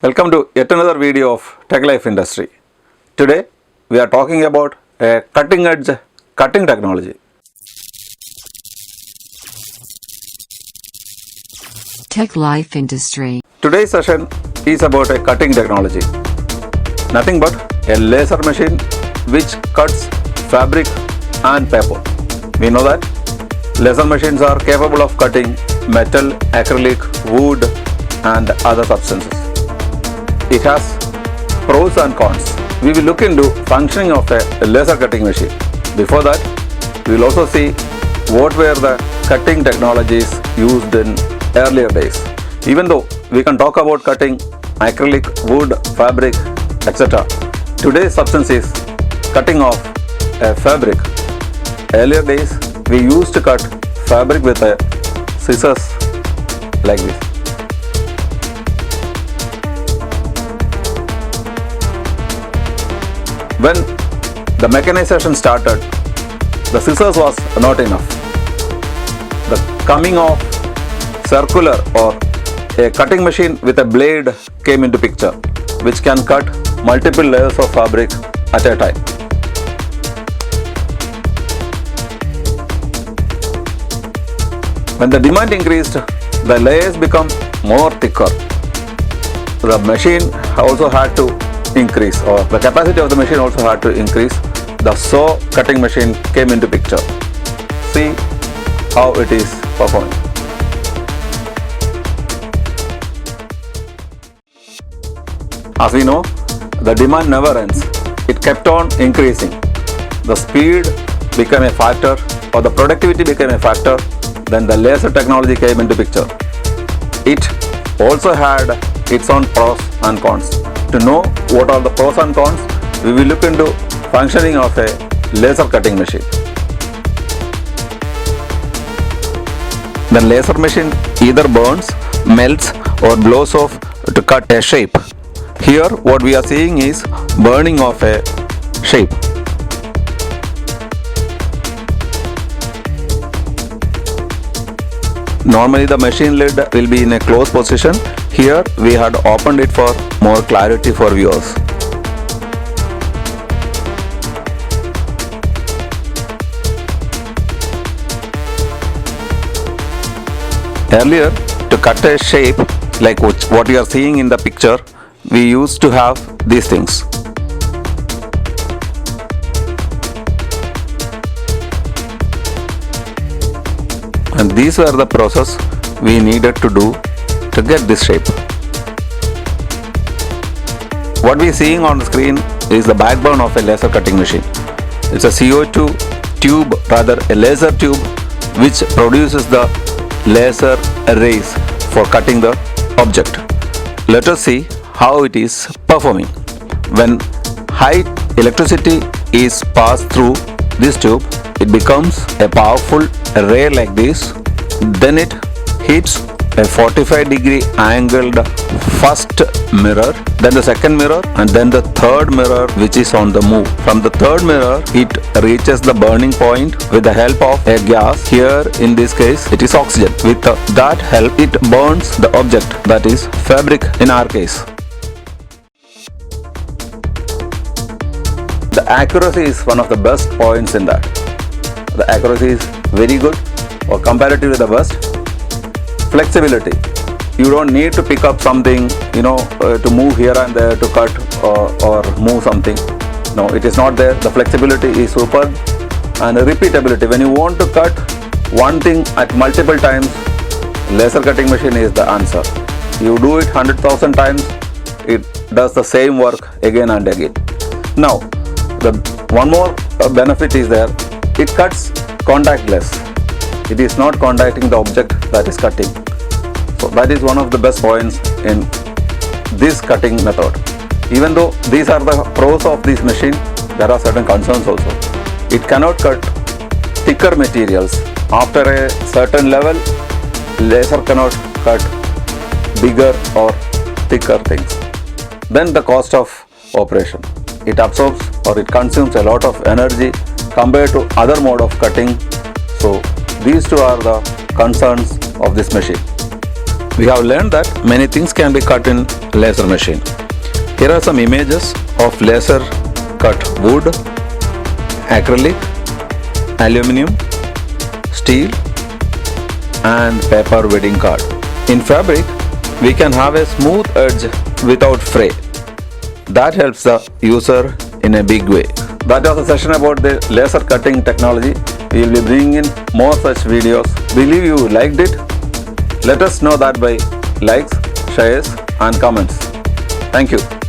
Welcome to yet another video of Tech Life Industry. Today we are talking about a cutting edge cutting technology. Tech Life Industry. Today's session is about a cutting technology. Nothing but a laser machine which cuts fabric and paper. We know that laser machines are capable of cutting metal, acrylic, wood and other substances. It has pros and cons. We will look into functioning of a laser cutting machine. Before that, we will also see what were the cutting technologies used in earlier days. Even though we can talk about cutting acrylic, wood, fabric, etc., today's substance is cutting of a fabric. Earlier days, we used to cut fabric with a scissors like this. When the mechanization started, the scissors was not enough. The coming of circular or a cutting machine with a blade came into picture, which can cut multiple layers of fabric at a time. When the demand increased, the layers become more thicker. The machine also had to increase, or the capacity of the machine also had to increase. The saw cutting machine came into picture. See how it is performing. As we know, the demand never ends. It kept on increasing. The speed became a factor, or the productivity became a factor. Then the laser technology came into picture. It also had its own pros and cons. To know what are the pros and cons, we will look into functioning of a laser cutting machine. The laser machine either burns, melts or blows off to cut a shape. Here what we are seeing is burning of a shape. Normally the machine lid will be in a closed position. Here we had opened it for more clarity for viewers. Earlier, to cut a shape like what you are seeing in the picture, we used to have these things. And these were the process we needed to do to get this shape. What we are seeing on the screen is the backbone of a laser cutting machine. It's a CO2 tube, rather a laser tube, which produces the laser rays for cutting the object. Let us see how it is performing. When high electricity is passed through this tube, it becomes a powerful ray like this. Then it hits a 45-degree angled first mirror, then the second mirror, and then the third mirror, which is on the move. From the third mirror, it reaches the burning point with the help of a gas. Here in this case, it is oxygen. With that help, it burns the object, that is fabric in our case. The accuracy is one of the best points in that. The accuracy is very good, or comparatively the best. Flexibility. You don't need to pick up something, to move here and there to cut or move something. No, it is not there. The flexibility is superb. And repeatability. When you want to cut one thing at multiple times, laser cutting machine is the answer. You do it 100,000 times, it does the same work again and again. Now, one more benefit is there. It cuts contactless. It is not contacting the object that is cutting. So that is one of the best points in this cutting method. Even though these are the pros of this machine, there are certain concerns also. It cannot cut thicker materials. After a certain level, laser cannot cut bigger or thicker things. Then the cost of operation. It absorbs or it consumes a lot of energy compared to other mode of cutting. So these two are the concerns of this machine. We have learned that many things can be cut in laser machine. Here are some images of laser cut wood, acrylic, aluminium, steel and paper wedding card. In fabric, we can have a smooth edge without fray. That helps the user in a big way. That was a session about the laser cutting technology. We will be bringing in more such videos. Believe you liked it? Let us know that by likes, shares and comments. Thank you.